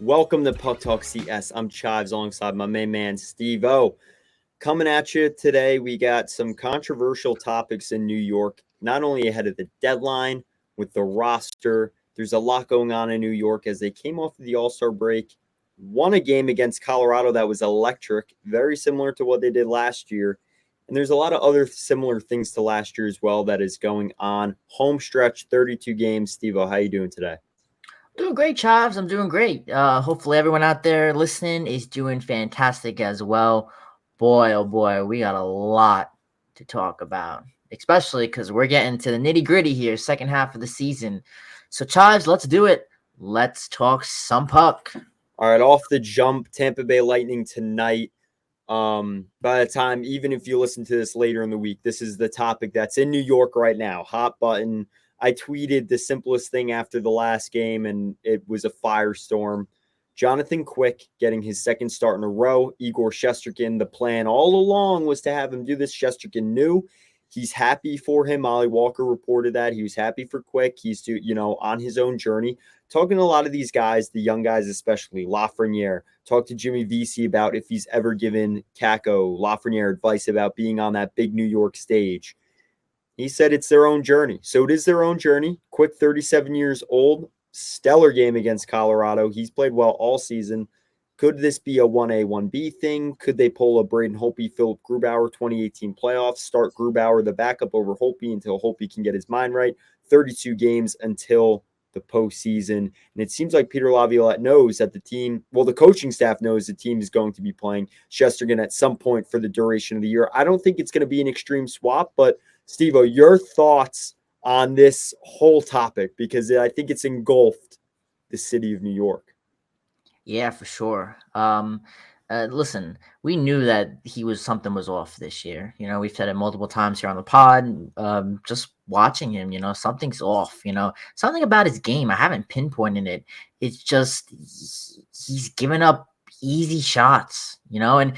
Welcome to Puck Talk CS. I'm Chives alongside my main man, Steve O. Coming at you today, we got some controversial topics in New York, not only ahead of the deadline with the roster. There's a lot going on in New York as they came off of the All-Star break, won a game against Colorado that was electric, very similar to what they did last year. And there's a lot of other similar things to last year as well that is going on. Home stretch, 32 games. Steve O, how you doing today? Doing great, Chives. I'm doing great. Hopefully, everyone out there listening is doing fantastic as well. Boy, oh boy, we got a lot to talk about, especially because we're getting to the nitty gritty here, second half of the season. So, Chives, let's do it. Let's talk some puck. All right, off the jump, Tampa Bay Lightning tonight. By the time, even if you listen to this later in the week, this is the topic that's in New York right now. Hot button. I tweeted the simplest thing after the last game, and it was a firestorm. Jonathan Quick getting his second start in a row. Igor Shesterkin, the plan all along was to have him do this. Shesterkin knew. He's happy for him. Ollie Walker reported that. He was happy for Quick. He's on his own journey. Talking to a lot of these guys, the young guys especially, Lafreniere. Talked to Jimmy Vesey about if he's ever given Kako, Lafreniere advice about being on that big New York stage. He said it's their own journey. So it is their own journey. Quick, 37 years old, stellar game against Colorado. He's played well all season. Could this be a 1A, 1B thing? Could they pull a Braden Holtby, Philip Grubauer 2018 playoffs, start Grubauer the backup over Holtby until Holtby can get his mind right? 32 games until the postseason. And it seems like Peter Laviolette knows that the team, well, the coaching staff knows the team is going to be playing Shesterkin at some point for the duration of the year. I don't think it's going to be an extreme swap, but Steve-O, your thoughts on this whole topic, because I think it's engulfed the city of New York. Yeah, for sure. Listen, we knew that something was off this year. We've said it multiple times here on the pod. Just watching him, something's off. Something about his game. I haven't pinpointed it. It's just he's giving up easy shots. And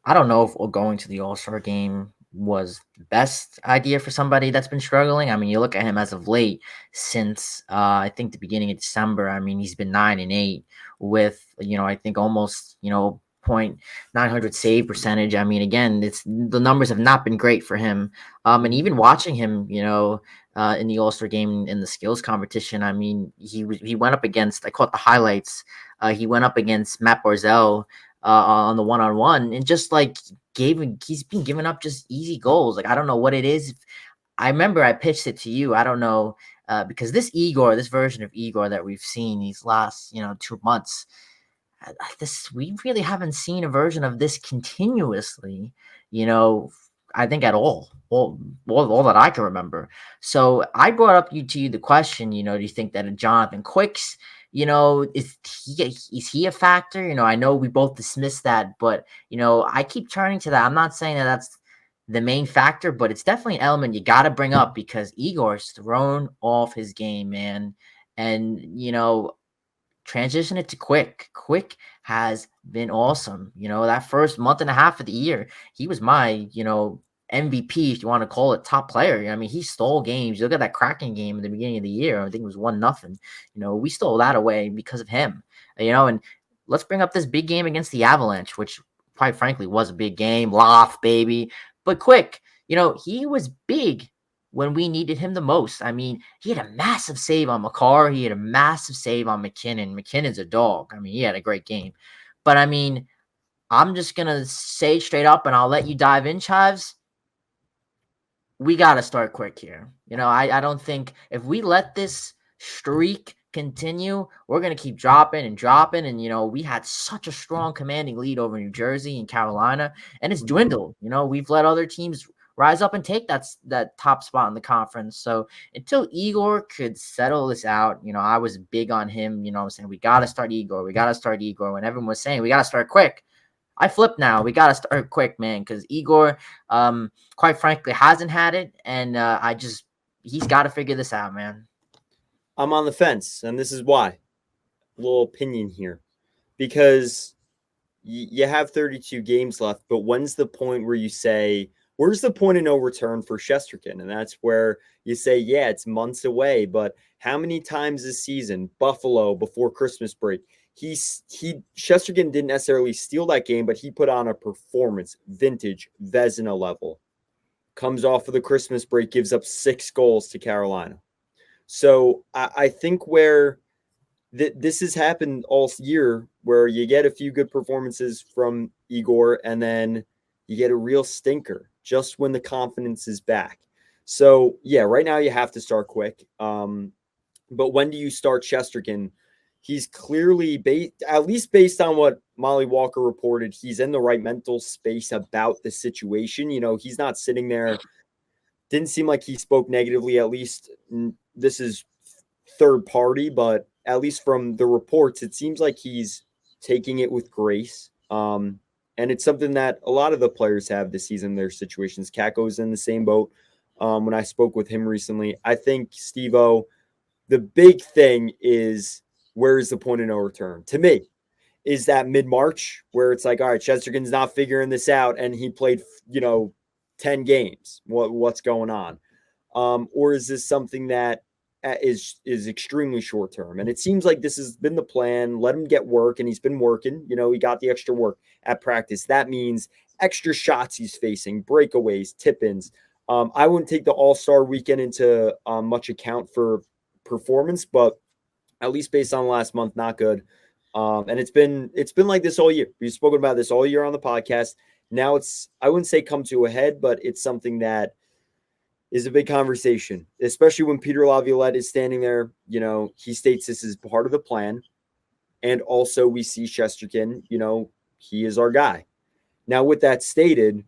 I don't know if going to the All-Star game was the best idea for somebody that's been struggling. I mean, you look at him as of late since I think the beginning of December. I mean, he's been 9-8 with I think almost .900 save percentage. I mean, again, it's the numbers have not been great for him. And even watching him, in the All-Star game in the skills competition, I mean, he went up against. I caught the highlights. He went up against Matt Barzell on the one-on-one, and just like he's been giving up just easy goals. Like, I don't know what it is. I remember I pitched it to you. I don't know, because this version of Igor that we've seen these last 2 months, we really haven't seen a version of this continuously. I think at all that I can remember. So I brought up to you the question. Do you think that a Jonathan Quick's is he a factor? I know we both dismiss that, but I keep turning to that. I'm not saying that that's the main factor, but it's definitely an element you got to bring up because Igor's thrown off his game, man. And transition it to Quick. Quick has been awesome. That first month and a half of the year, he was my MVP, if you want to call it, top player. I mean, he stole games. You look at that Kraken game at the beginning of the year. I think it was 1-0. We stole that away because of him. And let's bring up this big game against the Avalanche, which quite frankly was a big game. Loft, baby. But Quick, he was big when we needed him the most. I mean, he had a massive save on Makar. He had a massive save on McKinnon. McKinnon's a dog. I mean, he had a great game. But I mean, I'm just going to say straight up, and I'll let you dive in, Chives. We got to start Quick here. I don't think if we let this streak continue, we're going to keep dropping. And, we had such a strong commanding lead over New Jersey and Carolina, and it's dwindled. We've let other teams rise up and take that top spot in the conference. So until Igor could settle this out, I was big on him. I'm saying we got to start Igor. We got to start Igor. When everyone was saying we got to start Quick, I flip now. We got to start Quick, man, because Igor, quite frankly, hasn't had it. And he's got to figure this out, man. I'm on the fence, and this is why. A little opinion here. Because you have 32 games left, but when's the point where you say, where's the point of no return for Shesterkin? And that's where you say, yeah, it's months away, but how many times this season, Buffalo before Christmas break, Shesterkin didn't necessarily steal that game, but he put on a performance, vintage Vezina level. Comes off of the Christmas break, gives up 6 goals to Carolina. So I think where this has happened all year, where you get a few good performances from Igor, and then you get a real stinker just when the confidence is back. So yeah, right now you have to start quick. But when do you start Chesterkin? He's clearly, at least based on what Molly Walker reported, he's in the right mental space about the situation. You know, he's not sitting there. Didn't seem like he spoke negatively, at least. This is third party, but at least from the reports, it seems like he's taking it with grace. And it's something that a lot of the players have this season in their situations. Kako's in the same boat. When I spoke with him recently, I think Steve-O, the big thing is, where is the point of no return? To me, is that mid-March where it's like, all right, Chesterkin's not figuring this out, and he played, 10 games. What's going on? Or is this something that is extremely short term? And it seems like this has been the plan. Let him get work, and he's been working. He got the extra work at practice. That means extra shots he's facing, breakaways, tip-ins. I wouldn't take the All-Star weekend into much account for performance, but at least based on last month, not good. And it's been like this all year. We've spoken about this all year on the podcast. Now I wouldn't say come to a head, but it's something that is a big conversation, especially when Peter Laviolette is standing there. He states this is part of the plan. And also we see Shesterkin, he is our guy. Now, with that stated,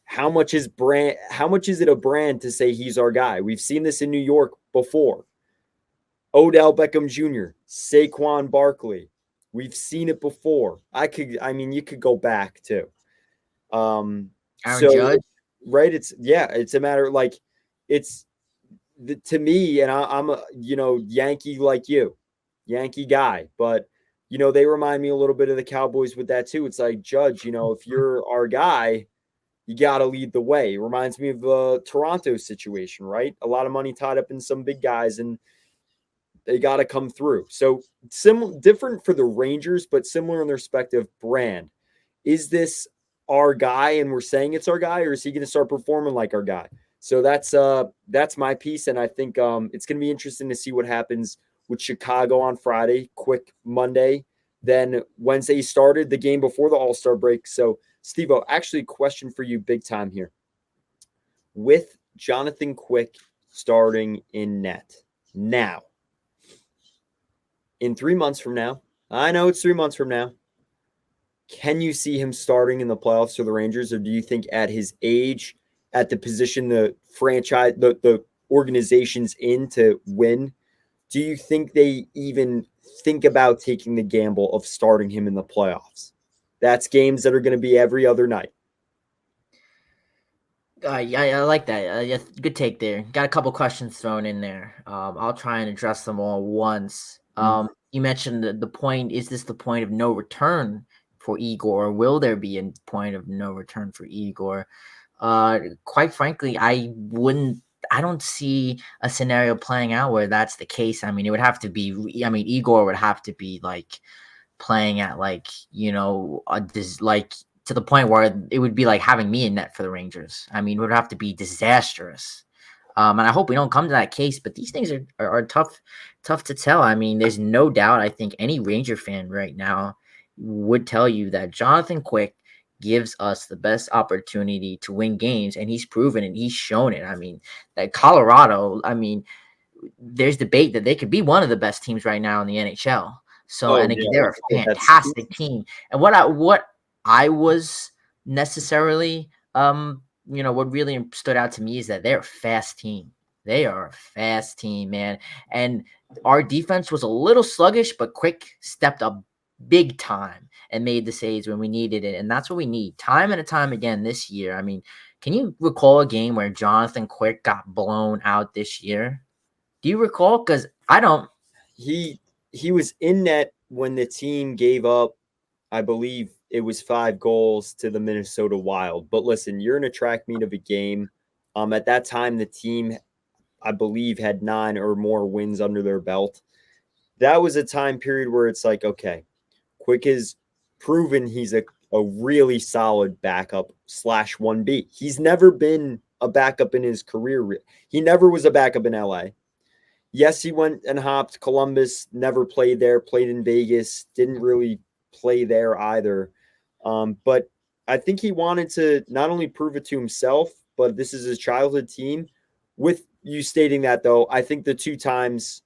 how much is it a brand to say he's our guy? We've seen this in New York before. Odell Beckham Jr., Saquon Barkley. We've seen it before. You could go back too. Aaron Judge. Right. It's a matter to me, and I'm a, Yankee like you, Yankee guy, but they remind me a little bit of the Cowboys with that too. It's like, Judge, if you're our guy, you got to lead the way. It reminds me of the Toronto situation, right? A lot of money tied up in some big guys, and they got to come through. So different for the Rangers, but similar in their respective brand. Is this our guy, and we're saying it's our guy, or is he going to start performing like our guy? So that's my piece, and I think it's going to be interesting to see what happens with Chicago on Friday. Quick Monday, then Wednesday started the game before the All-Star break. So, Steve-O, actually, question for you, big time here. With Jonathan Quick starting in net now, in 3 months from now, I know it's 3 months from now, can you see him starting in the playoffs for the Rangers, or do you think at his age, at the position the franchise, the organization's in to win, do you think they even think about taking the gamble of starting him in the playoffs? That's games that are going to be every other night. I like that. Yeah, good take there. Got a couple questions thrown in there. I'll try and address them all once. You mentioned the point. Is this the point of no return for Igor? Or will there be a point of no return for Igor? Quite frankly, I don't see a scenario playing out where that's the case. I mean, it would have to be. Igor would have to be like playing at to the point where it would be like having me in net for the Rangers. I mean, it would have to be disastrous. And I hope we don't come to that case, but these things are tough to tell. I mean, there's no doubt. I think any Ranger fan right now would tell you that Jonathan Quick gives us the best opportunity to win games, and he's proven it. He's shown it. I mean, that Colorado, there's debate that they could be one of the best teams right now in the NHL. So, again, they're a fantastic team. And what I was necessarily, what really stood out to me is that they're a fast team. They are a fast team, man. And our defense was a little sluggish, but Quick stepped up big time and made the saves when we needed it. And that's what we need time and time again this year. I mean, can you recall a game where Jonathan Quick got blown out this year? Do you recall? Because I don't. He was in net when the team gave up, I believe it was 5 goals to the Minnesota Wild. But listen, you're in a track meet of a game. At that time, the team, I believe, had 9 or more wins under their belt. that was a time period where it's like, okay, Quick has proven he's a really solid backup slash 1B. He's never been a backup in his career. He never was a backup in LA. Yes, he went and hopped Columbus, never played there, played in Vegas, didn't really play there either. But I think he wanted to not only prove it to himself, but this is his childhood team. With you stating that, though, I think the two times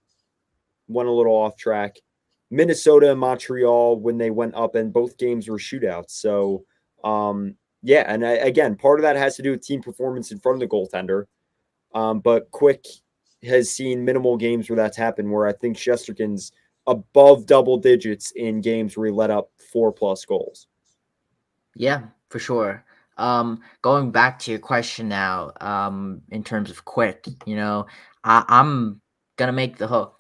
went a little off track. Minnesota and Montreal when they went up, and both games were shootouts. So, yeah, and again, part of that has to do with team performance in front of the goaltender. But Quick has seen minimal games where that's happened, where I think Shesterkin's above double digits in games where he let up 4+ goals. Yeah, for sure. Going back to your question now, in terms of Quick, I'm gonna make the hook.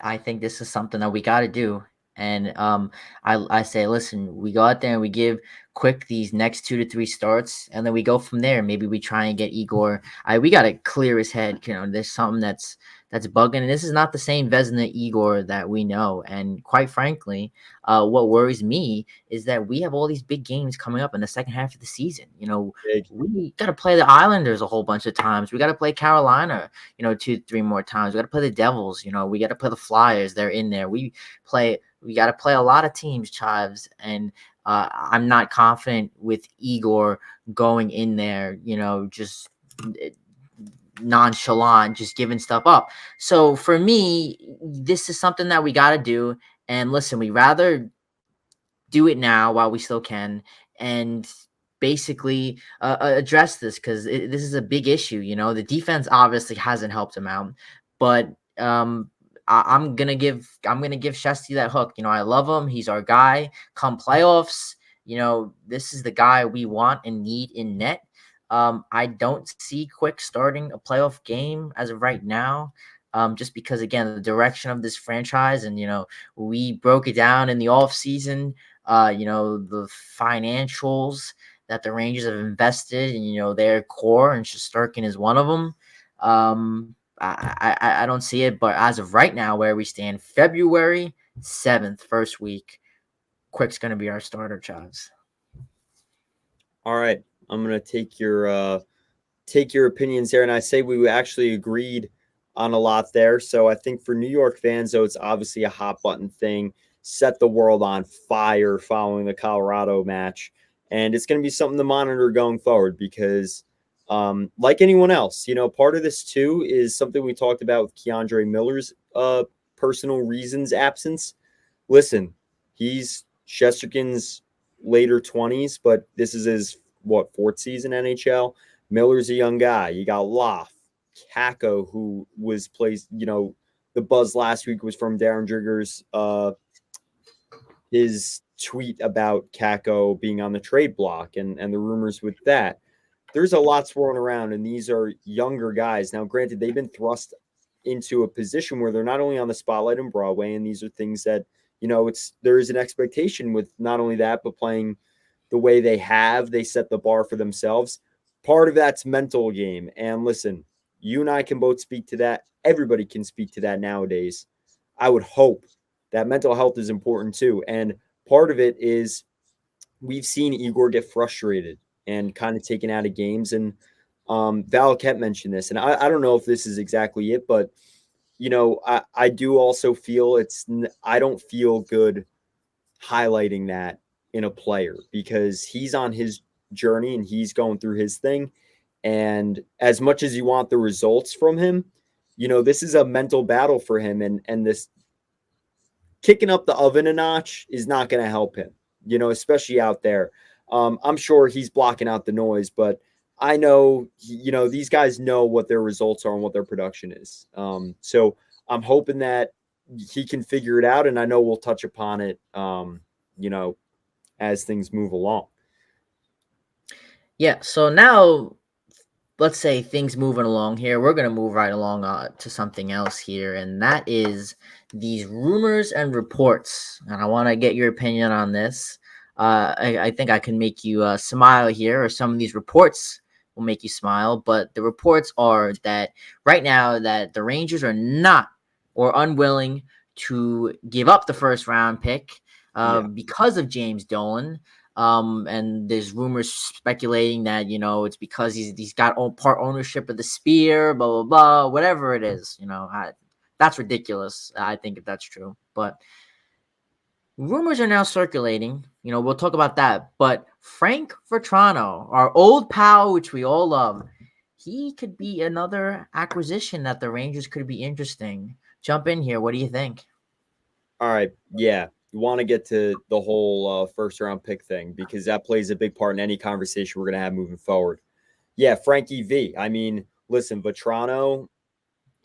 I think this is something that we got to do, and I say, listen, we go out there and we give Quick these next 2 to 3 starts, and then we go from there. Maybe we try and get Igor. We got to clear his head. There's something that's bugging, and this is not the same Vezina Igor that we know. And quite frankly, what worries me is that we have all these big games coming up in the second half of the season. Big. We got to play the Islanders a whole bunch of times. We got to play Carolina, 2, 3 more times. We got to play the Devils. We got to play the Flyers. They're in there. We got to play a lot of teams, Chives, and I'm not confident with Igor going in there, just nonchalant, just giving stuff up. So for me, this is something that we got to do. And listen, we rather do it now while we still can, and basically address this, because this is a big issue. The defense obviously hasn't helped him out, but I'm gonna give Shesty that hook. I love him. He's our guy. Come playoffs, this is the guy we want and need in net. I don't see Quick starting a playoff game as of right now. Just because, again, the direction of this franchise, and we broke it down in the off season. The financials that the Rangers have invested in, their core, and Shesterkin is one of them. I don't see it, but as of right now, where we stand, February 7th, first week, Quick's going to be our starter, Chives. All right, I'm gonna take your opinions there, and I say we actually agreed on a lot there. So I think for New York fans, though, it's obviously a hot button thing. Set the world on fire following the Colorado match, and it's going to be something to monitor going forward because, like anyone else, part of this too is something we talked about with Keandre Miller's personal reasons absence. Listen, he's Shesterkin's later 20s, but this is his fourth season NHL. Miller's a young guy. You got Loff, Kako, who was plays. The buzz last week was from Darren Drigger's his tweet about Kako being on the trade block and the rumors with that. There's a lot swirling around, and these are younger guys. Now, granted, they've been thrust into a position where they're not only on the spotlight in Broadway, and these are things that there is an expectation with not only that, but playing the way they set the bar for themselves. Part of that's mental game. And listen, you and I can both speak to that. Everybody can speak to that nowadays. I would hope that mental health is important too. And part of it is we've seen Igor get frustrated and kind of taken out of games. And Val kept mentioning this. And I don't know if this is exactly it, but I do also feel I don't feel good highlighting that in a player because he's on his journey and he's going through his thing. And as much as you want the results from him, this is a mental battle for him. And this kicking up the oven a notch is not going to help him, especially out there. I'm sure he's blocking out the noise, but I know, these guys know what their results are and what their production is. So I'm hoping that he can figure it out. And I know we'll touch upon it, as things move along. Yeah, so now let's say things moving along here. We're going to move right along to something else here, and that is these rumors and reports. And I want to get your opinion on this. I think I can make you smile here, or some of these reports will make you smile. But the reports are that right now that the Rangers are not or unwilling to give up the first round pick Yeah. because of James Dolan. And there's rumors speculating that it's because he's got part ownership of the Spear, blah blah blah, whatever it is. That's ridiculous. I think if that's true, but rumors are now circulating. We'll talk about that. But Frank Vetrano, our old pal, which we all love, he could be another acquisition that the Rangers could be interesting. Jump in here. What do you think? All right. Yeah. You want to get to the whole first round pick thing because that plays a big part in any conversation we're going to have moving forward. Yeah. Frankie V. I mean, listen, Vetrano,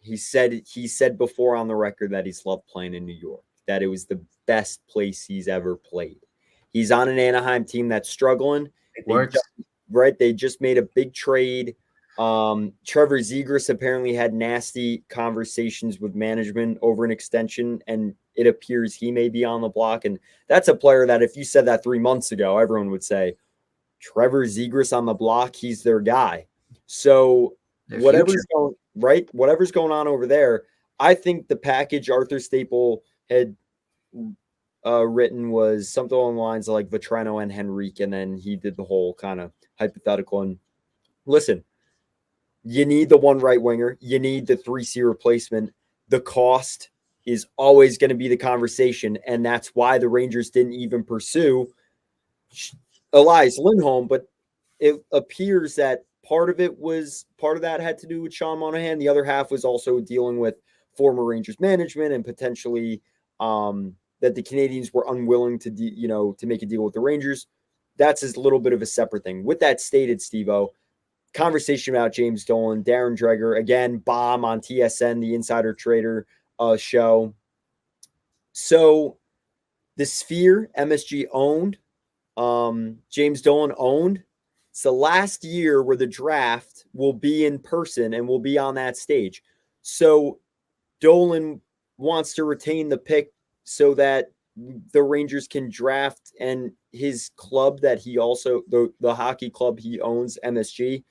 he said before on the record that he's loved playing in New York, that it was the best place he's ever played. He's on an Anaheim team that's struggling. It They works. just, right, they just made a big trade. Trevor Zegras apparently had nasty conversations with management over an extension, and it appears he may be on the block. And that's a player that if you said that 3 months ago, everyone would say, Trevor Zegras on the block, he's their guy. So Their future. whatever's going on over there, I think the package Arthur Staple had written was something along the lines of like Vetrano and Henrique, and then he did the whole kind of hypothetical. And listen, you need the one right winger, you need the 3C replacement. The cost is always going to be the conversation, and that's why the Rangers didn't even pursue Elias Lindholm, but it appears that part of that had to do with Sean Monahan. The other half was also dealing with former Rangers management and potentially that the Canadians were unwilling to make a deal with the Rangers. That's a little bit of a separate thing. With that stated, Steve-O, conversation about James Dolan, Darren Dreger, again, bomb on TSN, the Insider Trader show. So the Sphere, MSG owned, James Dolan owned. It's the last year where the draft will be in person and will be on that stage. So Dolan wants to retain the pick so that the Rangers can draft, and his club that he also, the hockey club he owns, MSG,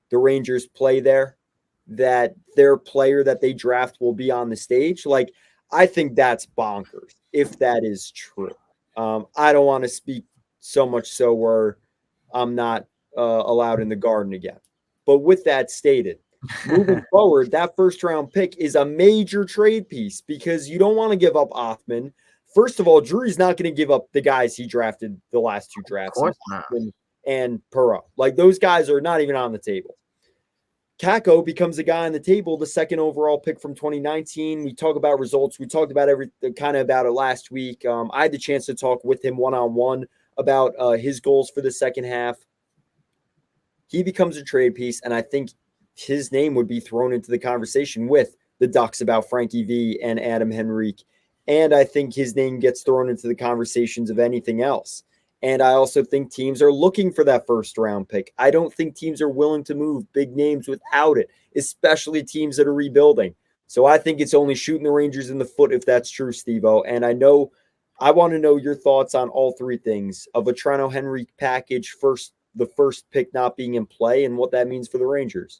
the Rangers play there, that their player that they draft will be on the stage. Like, I think that's bonkers if that is true. I don't want to speak so much so where I'm not allowed in the Garden again. But with that stated, moving forward, that first round pick is a major trade piece because you don't want to give up Othman. First of all, Drury's not going to give up the guys he drafted the last two Of drafts, course not. and Perot. Like, those guys are not even on the table. Kako becomes a guy on the table, the second overall pick from 2019. We talk about results. We talked about kind of about it last week. I had the chance to talk with him one-on-one about his goals for the second half. He becomes a trade piece, and I think his name would be thrown into the conversation with the Ducks about Frankie V and Adam Henrique. And I think his name gets thrown into the conversations of anything else. And I also think teams are looking for that first round pick. I don't think teams are willing to move big names without it, especially teams that are rebuilding. So I think it's only shooting the Rangers in the foot if that's true, Steve-O. And I want to know your thoughts on all three things of a Toronto Henrique package, the first pick not being in play, and what that means for the Rangers.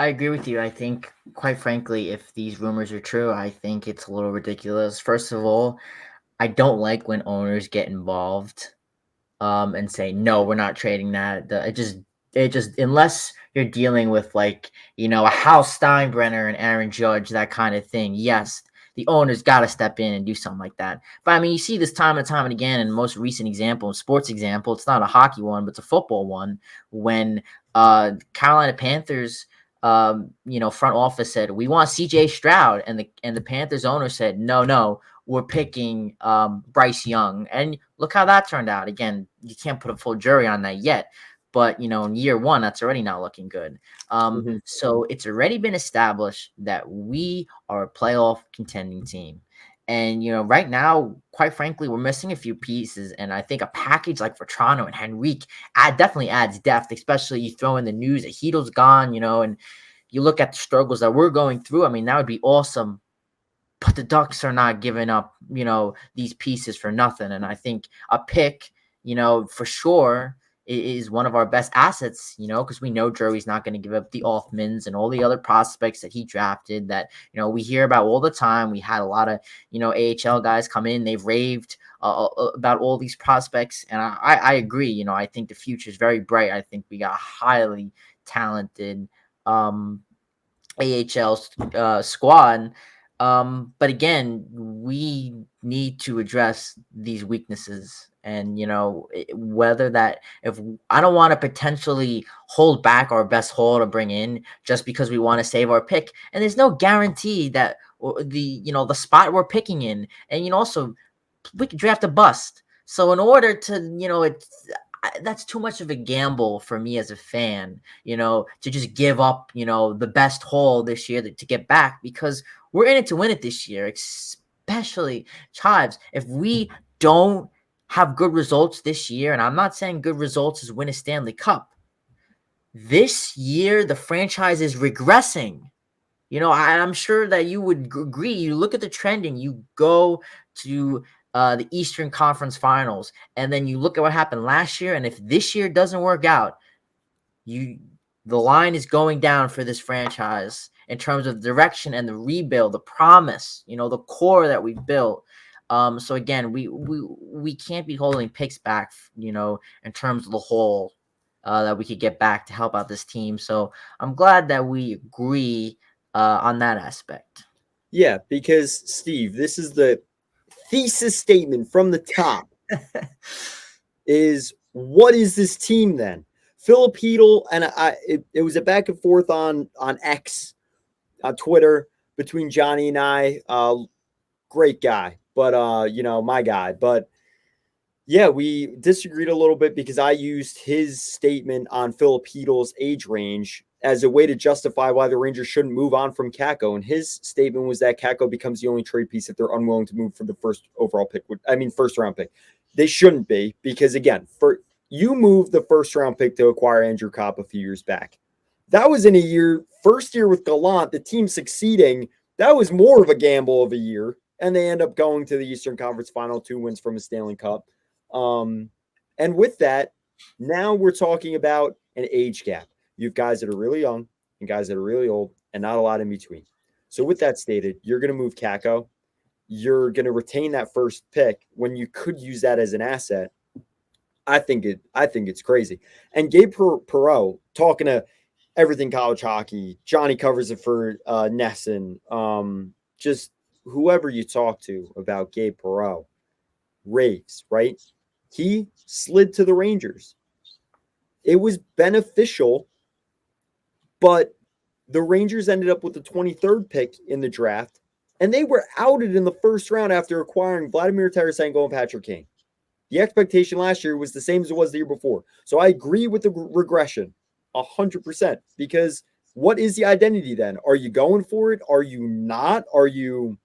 I agree with you. I think, quite frankly, if these rumors are true, I think it's a little ridiculous. First of all, I don't like when owners get involved and say, no, we're not trading that. It just unless you're dealing with like, a Hal Steinbrenner and Aaron Judge, that kind of thing. Yes, the owner's got to step in and do something like that. But I mean, you see this time and time and again. And most recent example, sports example, it's not a hockey one, but it's a football one. When Carolina Panthers, front office said we want CJ Stroud, and the Panthers owner said no, we're picking Bryce Young, and look how that turned out. Again, you can't put a full jury on that yet, but in year one, that's already not looking good. So it's already been established that we are a playoff contending team. And right now, quite frankly, we're missing a few pieces, and I think a package like Vetrano and Henrique definitely adds depth. Especially you throw in the news that Heedle's gone, and you look at the struggles that we're going through. I mean, that would be awesome. But the Ducks are not giving up, these pieces for nothing. And I think a pick, for sure, is one of our best assets, because we know Drury's not going to give up the Offmans and all the other prospects that he drafted that, we hear about all the time. We had a lot of, AHL guys come in, they've raved about all these prospects. And I agree, I think the future is very bright. I think we got highly talented AHL squad. But again, we need to address these weaknesses. And, whether that, if I don't want to potentially hold back our best haul to bring in just because we want to save our pick. And there's no guarantee that the spot we're picking in, and, also we could draft a bust. So in order to, that's too much of a gamble for me as a fan, to just give up, the best haul this year to get back, because we're in it to win it this year, especially Chives. If we don't have good results this year, and I'm not saying good results is win a Stanley Cup, this year the franchise is regressing. I'm sure that you would agree. You look at the trending, you go to the Eastern Conference Finals, and then you look at what happened last year. And if this year doesn't work out, the line is going down for this franchise in terms of direction and the rebuild, the promise, the core that we built. So again, we can't be holding picks back, in terms of the whole that we could get back to help out this team. So I'm glad that we agree on that aspect. Yeah, because Steve, this is the thesis statement from the top is what is this team then? Filipino, and it was a back and forth on X, on Twitter between Johnny and I. Great guy, but my guy. But yeah, we disagreed a little bit because I used his statement on Filipino's age range as a way to justify why the Rangers shouldn't move on from Kakko. And his statement was that Kakko becomes the only trade piece if they're unwilling to move for the first round pick. They shouldn't be, because again, you moved the first round pick to acquire Andrew Copp a few years back. That was in first year with Gallant, the team succeeding. That was more of a gamble of a year. And they end up going to the Eastern Conference Final, 2 wins from a Stanley Cup. And with that, now we're talking about an age gap. You have guys that are really young and guys that are really old, and not a lot in between. So with that stated, you're going to move Kakko. You're going to retain that first pick when you could use that as an asset. I think it's crazy. And Gabe Perreault, talking to everything college hockey, Johnny covers it for Nesson. Just whoever you talk to about Gabe Perreault, raves, right? He slid to the Rangers. It was beneficial, but the Rangers ended up with the 23rd pick in the draft, and they were outed in the first round after acquiring Vladimir Tarasenko and Patrick Kane. The expectation last year was the same as it was the year before. So I agree with the regression 100%, because what is the identity then? Are you going for it? Are you not? Are you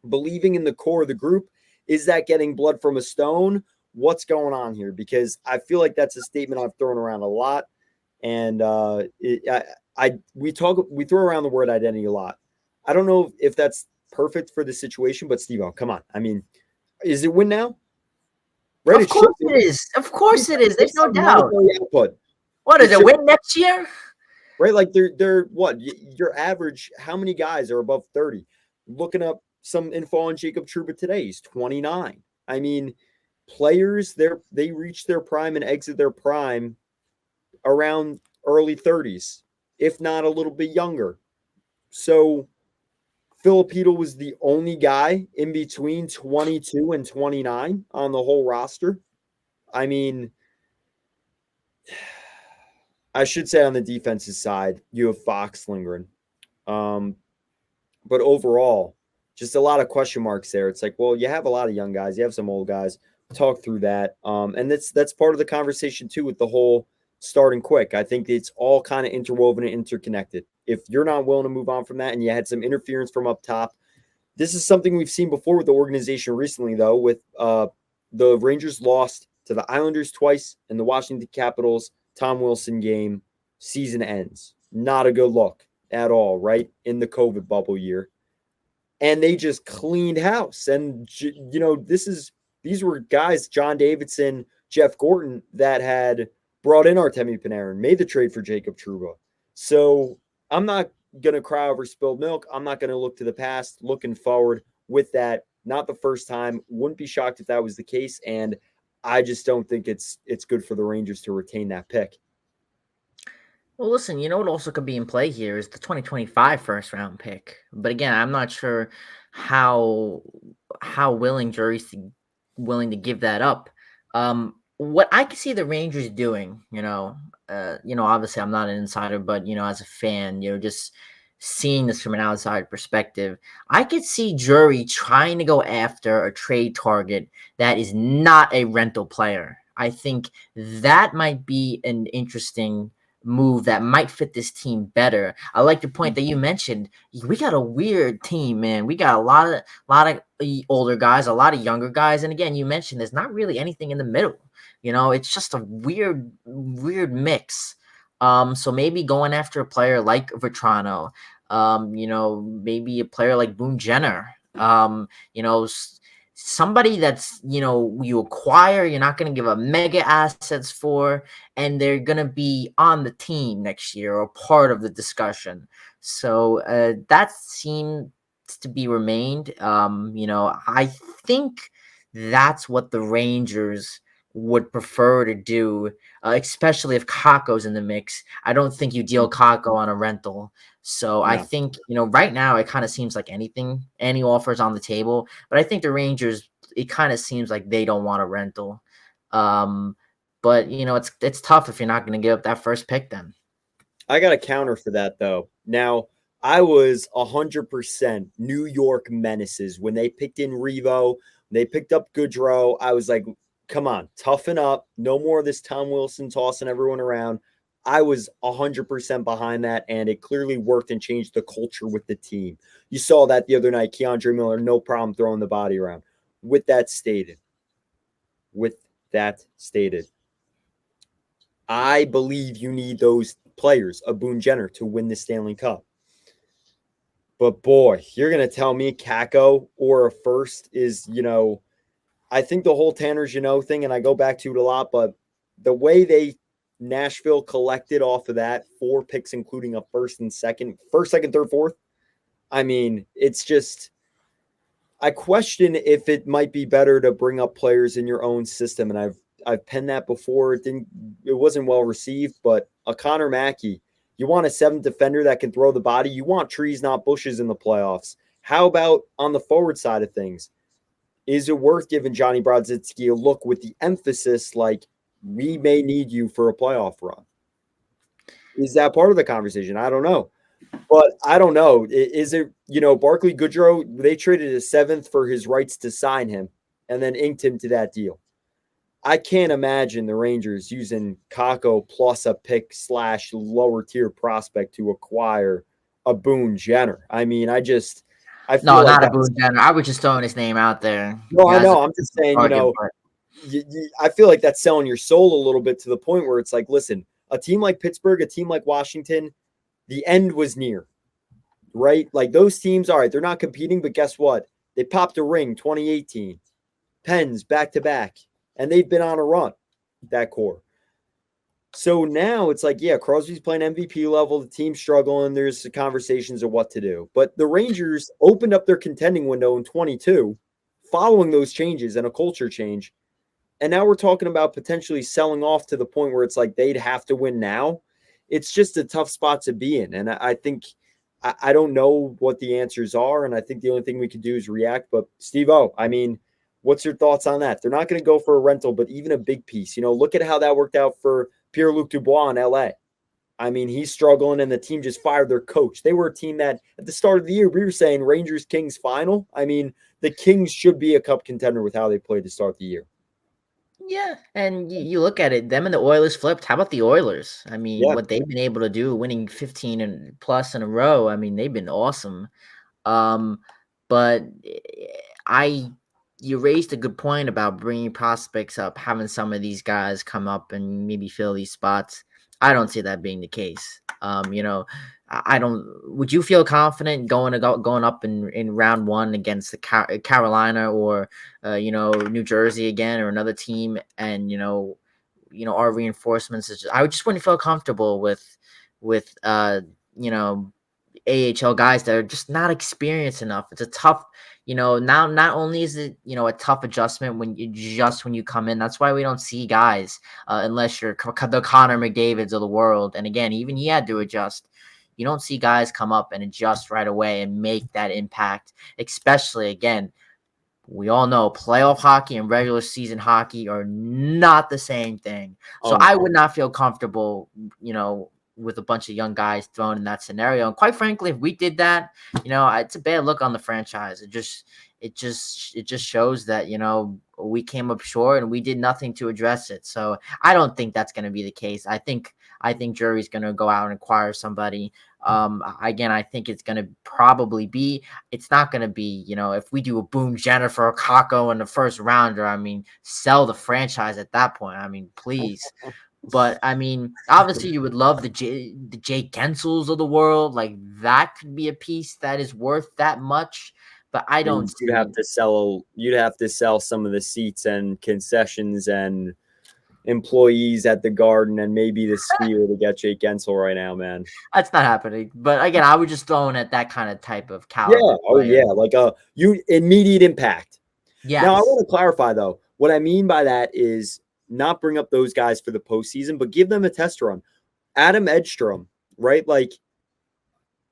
believing in the core of the group? Is that getting blood from a stone? What's going on here? Because I feel like that's a statement I've thrown around a lot. And we throw around the word identity a lot. I don't know if that's perfect for the situation, but Steve, come on. I mean, is it win now? Right? Of course it is. Of course it is. There's no doubt. Output. What is it? Win next year? Right? Like they're what? Your average, how many guys are above 30? Looking up some info on Jacob Trouba today. He's 29. I mean, players, they reach their prime and exit their prime around early 30s, if not a little bit younger. So Filipino was the only guy in between 22 and 29 on the whole roster. I mean, I should say on the defensive side, you have Fox Lindgren. But overall, just a lot of question marks there. It's like, well, you have a lot of young guys. You have some old guys. Talk through that. And that's part of the conversation, too, with the whole starting quick. I think it's all kind of interwoven and interconnected. If you're not willing to move on from that and you had some interference from up top, this is something we've seen before with the organization recently, though, with the Rangers lost to the Islanders twice and the Washington Capitals Tom Wilson game. Season ends. Not a good look at all, right? In the COVID bubble year. And they just cleaned house. And, these were guys, John Davidson, Jeff Gorton, that had brought in Artemi Panarin, made the trade for Jacob Trouba. So I'm not going to cry over spilled milk. I'm not going to look to the past, looking forward with that. Not the first time. Wouldn't be shocked if that was the case. And I just don't think it's good for the Rangers to retain that pick. Well, listen, you know what also could be in play here is the 2025 first round pick. But again, I'm not sure how willing willing to give that up. What I could see the Rangers doing, obviously I'm not an insider, but as a fan, just seeing this from an outside perspective, I could see Drury trying to go after a trade target that is not a rental player. I think that might be an interesting move that might fit this team better. I like the point that you mentioned. We got a weird team, man. We got a lot of older guys, a lot of younger guys, and again, you mentioned there's not really anything in the middle. It's just a weird mix. So maybe going after a player like Vetrano, maybe a player like Boone Jenner, somebody that's you acquire, you're not going to give a mega assets for, and they're going to be on the team next year or part of the discussion. That seems to be remained. I think that's what the Rangers would prefer to do, especially if Kako's in the mix. I don't think you deal Kako on a rental. So I No. think, right now it kind of seems like any offers on the table, but I think the Rangers, it kind of seems like they don't want a rental. But it's tough if you're not going to give up that first pick then. I got a counter for that though. Now, I was 100% New York Menaces when they picked in Revo, they picked up Goodrow. I was like, come on, toughen up. No more of this Tom Wilson tossing everyone around. I was 100% behind that, and it clearly worked and changed the culture with the team. You saw that the other night. Keandre Miller, no problem throwing the body around. With that stated, I believe you need those players, a Boone Jenner, to win the Stanley Cup. But boy, you're going to tell me Kako or a first is, I think the whole Tanner Jeannot thing, and I go back to it a lot, but the way Nashville collected off of that 4 picks, including a first, second, third, fourth. I mean, it's just, I question if it might be better to bring up players in your own system. And I've penned that before. It wasn't well received, but a Connor Mackey, you want a 7th defender that can throw the body. You want trees, not bushes in the playoffs. How about on the forward side of things? Is it worth giving Johnny Brodzinski a look with the emphasis like we may need you for a playoff run? Is that part of the conversation? I don't know. But I don't know. Is it, Barclay Goodrow, they traded a 7th for his rights to sign him and then inked him to that deal. I can't imagine the Rangers using Kako plus a pick / lower tier prospect to acquire a Boone Jenner. I mean, I feel No, like not a Boone Jenner. I was just throwing his name out there. No, I know. I'm just saying, I feel like that's selling your soul a little bit to the point where it's like, listen, a team like Pittsburgh, a team like Washington, the end was near, right? Like those teams, all right, they're not competing, but guess what? They popped a ring 2018, Pens back to back, and they've been on a run, that core. So now it's like, yeah, Crosby's playing MVP level, the team's struggling, there's conversations of what to do. But the Rangers opened up their contending window in 22 following those changes and a culture change. And now we're talking about potentially selling off to the point where it's like they'd have to win now. It's just a tough spot to be in. And I think I don't know what the answers are. And I think the only thing we can do is react. But Steve-O, I mean, what's your thoughts on that? They're not going to go for a rental, but even a big piece. Look at how that worked out for Pierre-Luc Dubois in LA. I mean, he's struggling and the team just fired their coach. They were a team that at the start of the year, we were saying Rangers-Kings final. I mean, the Kings should be a cup contender with how they played to start the year. Yeah, and you look at it, them and the Oilers flipped. How about the Oilers? I mean, what they've been able to do, winning 15 and plus in a row, I mean, they've been awesome. But you raised a good point about bringing prospects up, having some of these guys come up and maybe fill these spots. I don't see that being the case. I don't. Would you feel confident going up in round 1 against the Carolina or New Jersey again or another team, and our reinforcements. I just wouldn't feel comfortable with you know AHL guys that are just not experienced enough. It's a tough, now not only is it, a tough adjustment when you come in. That's why we don't see guys unless you're the Connor McDavids of the world. And again, even he had to adjust. You don't see guys come up and adjust right away and make that impact, especially again. We all know playoff hockey and regular season hockey are not the same thing. Oh So no. I would not feel comfortable, with a bunch of young guys thrown in that scenario. And quite frankly, if we did that, it's a bad look on the franchise. It just shows that, we came up short and we did nothing to address it. So I don't think that's going to be the case. I think Jury's going to go out and acquire somebody. Again, I think it's going to probably be. It's not going to be, if we do a boom Jennifer Kako in the first rounder. I mean, sell the franchise at that point. I mean, please. But I mean, obviously, you would love the Jake Gensels of the world. Like that could be a piece that is worth that much. But I don't You'd see. have to sell some of the seats and concessions and employees at the Garden and maybe the Sphere to get Jake Gensel right now, man. That's not happening. But again, I was just throwing at that kind of type of Yeah. caliber Oh player. yeah. Like you immediate impact. Now I Yes. want to clarify though. What I mean by that is not bring up those guys for the postseason, but give them a test run. Adam Edstrom, right? Like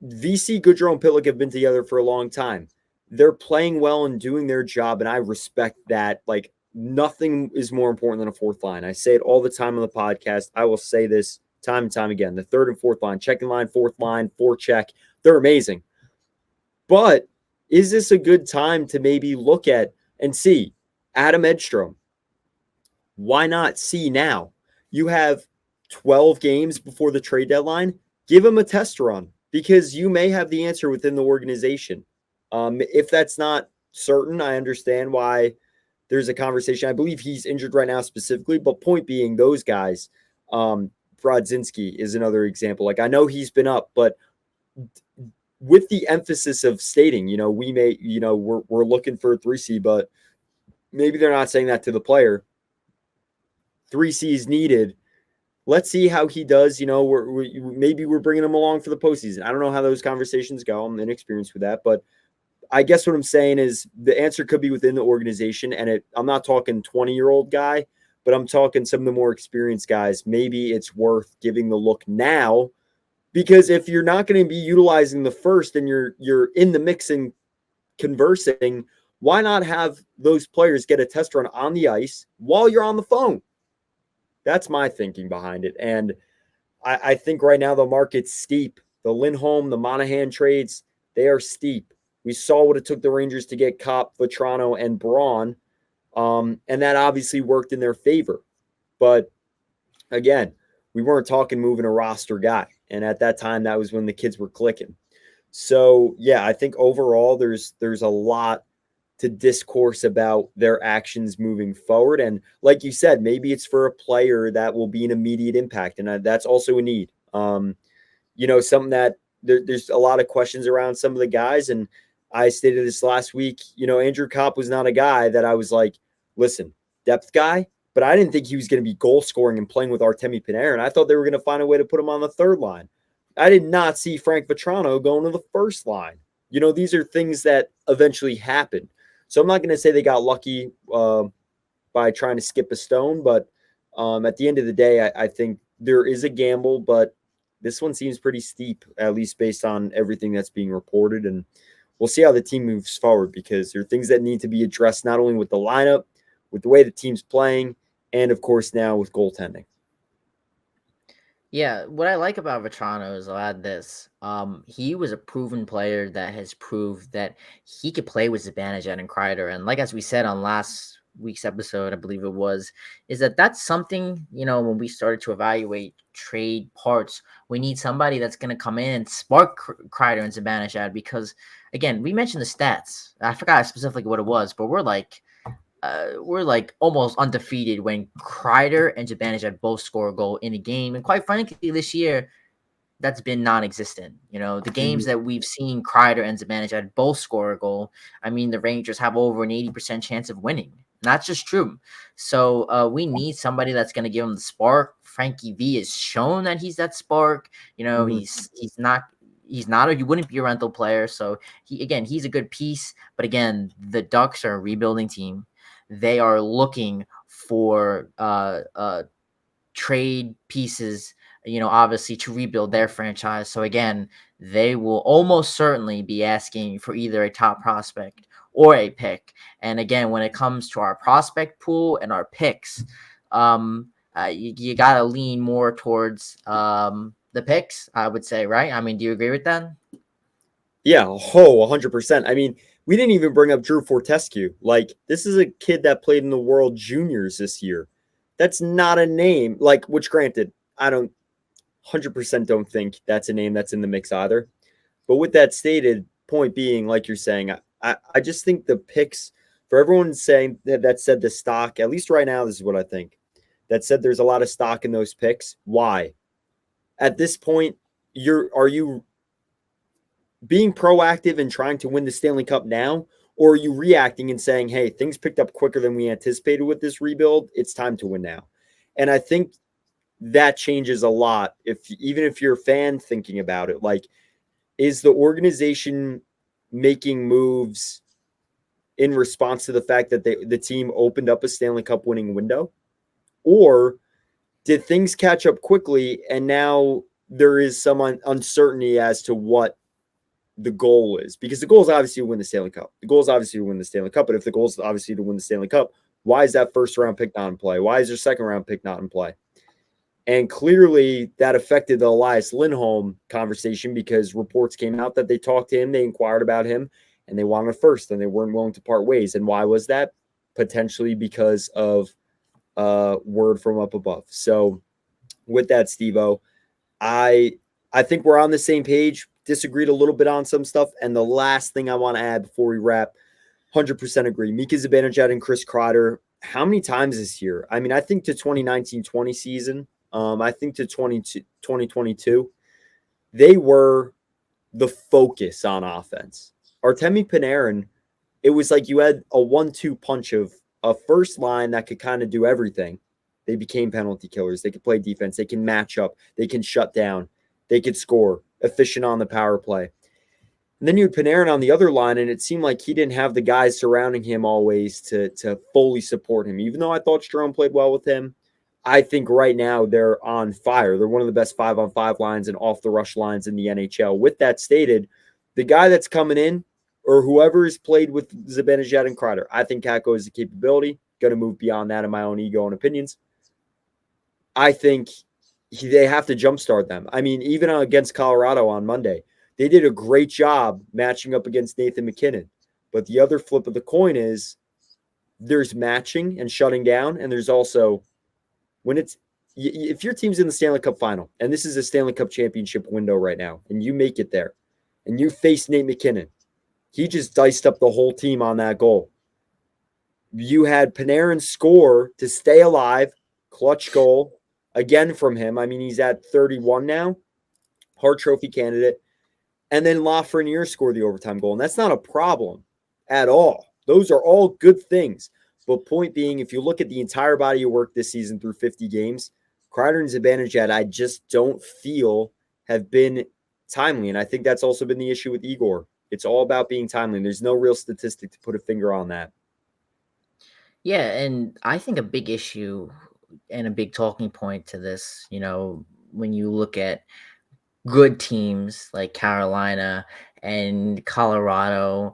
VC Goodrow and Pillock have been together for a long time. They're playing well and doing their job, and I respect that. Like nothing is more important than a fourth line. I say it all the time on the podcast. I will say this time and time again. The third and fourth line, checking line, fourth line, forecheck, they're amazing. But is this a good time to maybe look at and see Adam Edstrom? Why not see now? You have 12 games before the trade deadline. Give him a test run because you may have the answer within the organization. If that's not certain, I understand why there's a conversation. I believe he's injured right now specifically, but point being, those guys, Brodzinski is another example. Like I know he's been up, but with the emphasis of stating, we may, we're looking for a 3C, but maybe they're not saying that to the player. 3C is needed. Let's see how he does. Maybe we're bringing him along for the postseason. I don't know how those conversations go. I'm inexperienced with that, but I guess what I'm saying is the answer could be within the organization. And I'm not talking 20-year-old guy, but I'm talking some of the more experienced guys. Maybe it's worth giving the look now, because if you're not going to be utilizing the first and you're in the mix and conversing, why not have those players get a test run on the ice while you're on the phone? That's my thinking behind it. And I think right now the market's steep. The Lindholm, the Monahan trades, they are steep. We saw what it took the Rangers to get Kopp, Vetrano, and Braun. And that obviously worked in their favor. But again, we weren't talking moving a roster guy. And at that time, that was when the kids were clicking. So yeah, I think overall there's a lot to discourse about their actions moving forward. And like you said, maybe it's for a player that will be an immediate impact. And that's also a need. Something that there's a lot of questions around some of the guys. And I stated this last week, Andrew Kopp was not a guy that I was like, listen, depth guy, but I didn't think he was going to be goal scoring and playing with Artemi Panarin. I thought they were going to find a way to put him on the third line. I did not see Frank Vetrano going to the first line. These are things that eventually happen. So I'm not going to say they got lucky by trying to skip a stone, but at the end of the day, I think there is a gamble, but this one seems pretty steep, at least based on everything that's being reported. And we'll see how the team moves forward, because there are things that need to be addressed, not only with the lineup, with the way the team's playing, and of course now with goaltending. Yeah, what I like about Vetrano is I'll add this. He was a proven player that has proved that he could play with Zibanejad and Kreider. And like as we said on last week's episode, I believe it was, is that's something, when we started to evaluate trade parts, we need somebody that's going to come in and spark Kreider and Zibanejad, because again, we mentioned the stats. I forgot specifically what it was, but we're like almost undefeated when Kreider and Zibanejad both score a goal in a game. And quite frankly, this year, that's been non-existent. The games that we've seen Kreider and Zibanejad both score a goal, I mean, the Rangers have over an 80% chance of winning. That's just true. So we need somebody that's going to give him the spark. Frankie V has shown that he's that spark. Mhm. He's not he wouldn't be a rental player. So he's a good piece. But again, the Ducks are a rebuilding team. They are looking for trade pieces, obviously to rebuild their franchise. So again, they will almost certainly be asking for either a top prospect or a pick. And again, when it comes to our prospect pool and our picks, you got to lean more towards the picks, I would say, right? I mean, do you agree with that? Yeah, 100%. I mean, we didn't even bring up Drew Fortescue. Like, this is a kid that played in the World Juniors this year. That's not a name. Like, which granted, I don't 100% don't think that's a name that's in the mix either. But with that stated, point being, like you're saying, I just think the picks for everyone saying that said the stock, at least right now, this is what I think. That said there's a lot of stock in those picks. Why? At this point, are you being proactive and trying to win the Stanley Cup now? Or are you reacting and saying, hey, things picked up quicker than we anticipated with this rebuild. It's time to win now. And I think that changes a lot even if you're a fan thinking about it. Like, is the organization making moves in response to the fact that the team opened up a Stanley Cup winning window? Or did things catch up quickly and now there is some uncertainty as to what the goal is? Because the goal is obviously to win the Stanley Cup. The goal is obviously to win the Stanley Cup. But if the goal is obviously to win the Stanley Cup, why is that first round pick not in play? Why is their second round pick not in play? And clearly that affected the Elias Lindholm conversation because reports came out that they talked to him, they inquired about him, and they wanted first, and they weren't willing to part ways. And why was that? Potentially because of word from up above. So with that, Steve-O, I think we're on the same page. Disagreed a little bit on some stuff. And the last thing I want to add before we wrap, 100% agree. Mika Zibanejad and Chris Kreider, how many times this year? I mean, I think to 2019-20 season, I think to 2022, they were the focus on offense. Artemi Panarin, it was like you had a 1-2 punch of a first line that could kind of do everything. They became penalty killers. They could play defense. They can match up. They can shut down. They could score. Efficient on the power play. And then you had Panarin on the other line, and it seemed like he didn't have the guys surrounding him always to fully support him. Even though I thought Strome played well with him, I think right now they're on fire. They're one of the best 5-on-5 lines and off the rush lines in the NHL. With that stated, the guy that's coming in or whoever has played with Zibanejad and Kreider, I think Kakko has the capability. Going to move beyond that in my own ego and opinions. I think they have to jumpstart them. I mean, even against Colorado on Monday, they did a great job matching up against Nathan MacKinnon. But the other flip of the coin is there's matching and shutting down, and there's also when it's if your team's in the Stanley Cup final, and this is a Stanley Cup championship window right now, and you make it there, and you face Nate MacKinnon, he just diced up the whole team on that goal. You had Panarin score to stay alive, clutch goal again from him. I mean, he's at 31 now, Hart Trophy candidate. And then Lafreniere scored the overtime goal. And that's not a problem at all. Those are all good things. But point being, if you look at the entire body of work this season through 50 games, Kreider and Zibanejad, I just don't feel have been timely. And I think that's also been the issue with Igor. It's all about being timely. And there's no real statistic to put a finger on that. Yeah, and I think a big issue and a big talking point to this, when you look at good teams like Carolina and Colorado,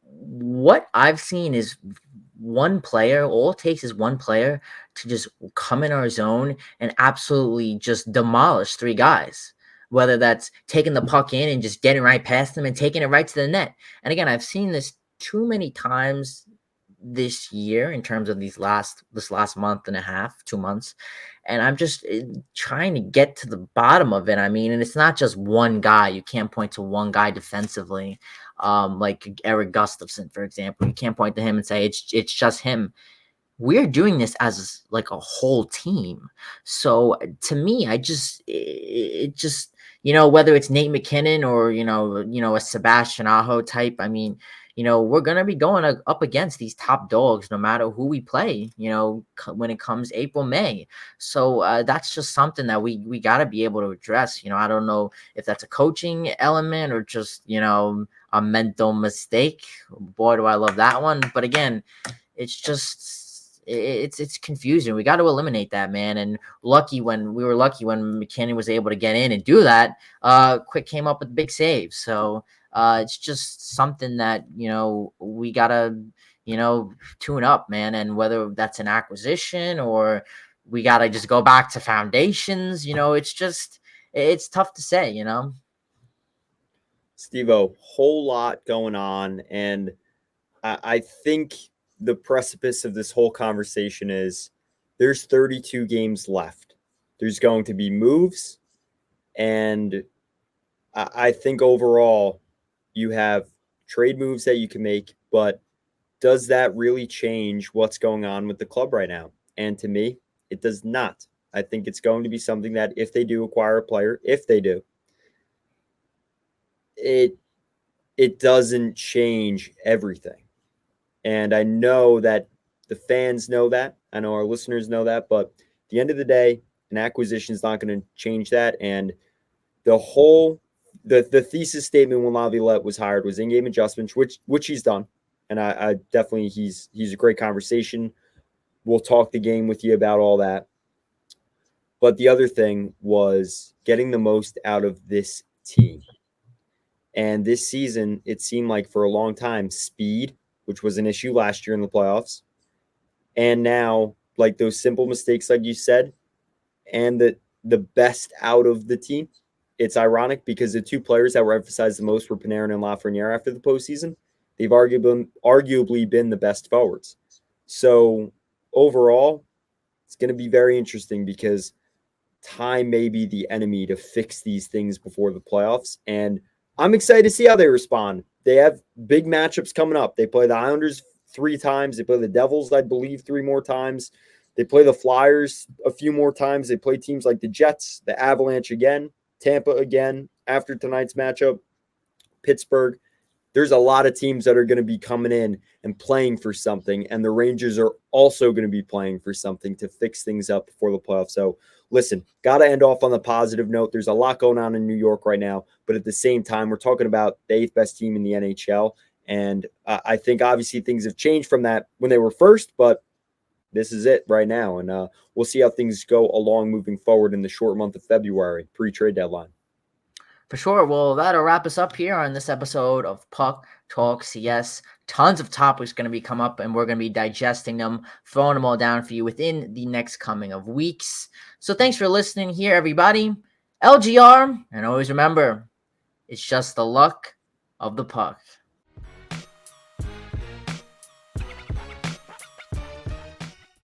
what I've seen is one player, all it takes is one player to just come in our zone and absolutely just demolish three guys. Whether that's taking the puck in and just getting right past them and taking it right to the net. And again, I've seen this too many times this year in terms of this last month and a half, 2 months. And I'm just trying to get to the bottom of it. I mean, and it's not just one guy. You can't point to one guy defensively, like Eric Gustafson, for example. You can't point to him and say it's just him. We're doing this as like a whole team. So to me, it just whether it's Nate MacKinnon or a Sebastian Aho type. I mean, we're going to be going up against these top dogs no matter who we play, when it comes April, May. So that's just something that we got to be able to address. I don't know if that's a coaching element or just, a mental mistake. Boy, do I love that one. But again, it's just it's confusing. We got to eliminate that, man. And we were lucky when McKinney was able to get in and do that. Quick came up with big saves. So it's just something that we gotta tune up, man. And whether that's an acquisition or we gotta just go back to foundations, it's tough to say. Steve-O, whole lot going on, and I think the precipice of this whole conversation is there's 32 games left. There's going to be moves, and I think overall you have trade moves that you can make, but does that really change what's going on with the club right now? And to me, it does not. I think it's going to be something that if they do acquire a player, if they do, it doesn't change everything. And I know that the fans know that. I know our listeners know that. But at the end of the day, an acquisition is not going to change that. And the thesis statement when Laviolette was hired was in-game adjustments, which he's done. And I definitely he's a great conversation. We'll talk the game with you about all that. But the other thing was getting the most out of this team. And this season, it seemed like for a long time, speed, which was an issue last year in the playoffs, and now like those simple mistakes, like you said, and the best out of the team. It's ironic because the two players that were emphasized the most were Panarin and Lafreniere after the postseason. They've arguably been the best forwards. So overall, it's going to be very interesting because time may be the enemy to fix these things before the playoffs. And I'm excited to see how they respond. They have big matchups coming up. They play the Islanders 3 times. They play the Devils, I believe, 3 more times. They play the Flyers a few more times. They play teams like the Jets, the Avalanche again, Tampa again after tonight's matchup, Pittsburgh. There's a lot of teams that are going to be coming in and playing for something, and the Rangers are also going to be playing for something to fix things up before the playoffs. So, listen, got to end off on the positive note. There's a lot going on in New York right now, but at the same time, we're talking about the 8th best team in the NHL, and I think obviously things have changed from that when they were first, but this is it right now, and we'll see how things go along moving forward in the short month of February, pre-trade deadline. For sure. Well, that'll wrap us up here on this episode of Puck Talk CS. Tons of topics going to be come up, and we're going to be digesting them, throwing them all down for you within the next coming of weeks. So thanks for listening here, everybody. LGR, and always remember, it's just the luck of the puck.